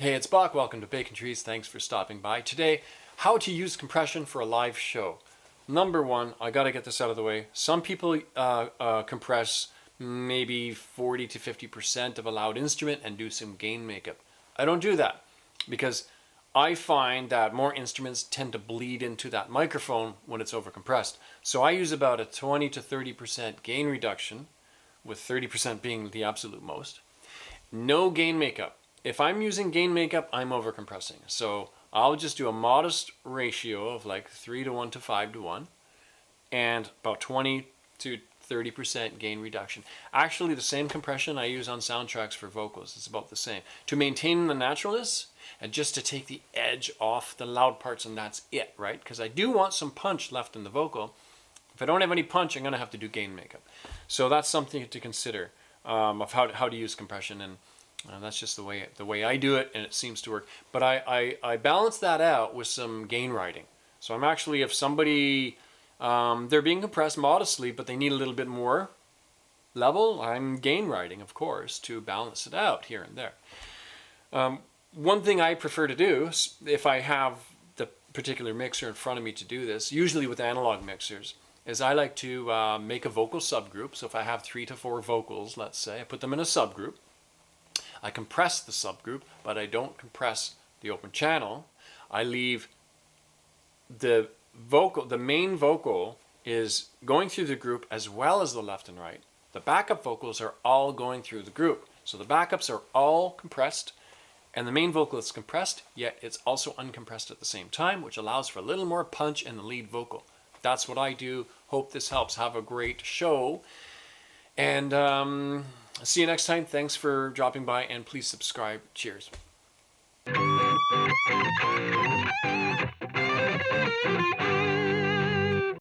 Hey, it's Buck. Welcome to Bacon Trees. Thanks for stopping by. Today, how to use compression for a live show. Number one, I got to get this out of the way. Some people compress maybe 40 to 50% of a loud instrument and do some gain makeup. I don't do that because I find that more instruments tend to bleed into that microphone when it's overcompressed. So I use about a 20 to 30% gain reduction, with 30% being the absolute most. No gain makeup. If I'm using gain makeup, I'm overcompressing. So I'll just do a modest ratio of like 3 to 1 to 5 to 1 and about 20 to 30% gain reduction. Actually, the same compression I use on soundtracks for vocals. It's about the same. To maintain the naturalness and just to take the edge off the loud parts, and that's it, right? Because I do want some punch left in the vocal. If I don't have any punch, I'm going to have to do gain makeup. So that's something to consider of how to use compression, and that's just the way I do it, and it seems to work. But I balance that out with some gain riding. So I'm actually, if somebody, they're being compressed modestly, but they need a little bit more level, I'm gain riding, of course, to balance it out here and there. One thing I prefer to do, if I have the particular mixer in front of me to do this, usually with analog mixers, is I like to make a vocal subgroup. So if I have 3 to 4 vocals, let's say, I put them in a subgroup. I compress the subgroup, but I don't compress the open channel. I leave the main vocal is going through the group as well as the left and right. The backup vocals are all going through the group. So the backups are all compressed, and the main vocal is compressed, yet it's also uncompressed at the same time, which allows for a little more punch in the lead vocal. That's what I do. Hope this helps. Have a great show. And see you next time. Thanks for dropping by, and please subscribe. Cheers.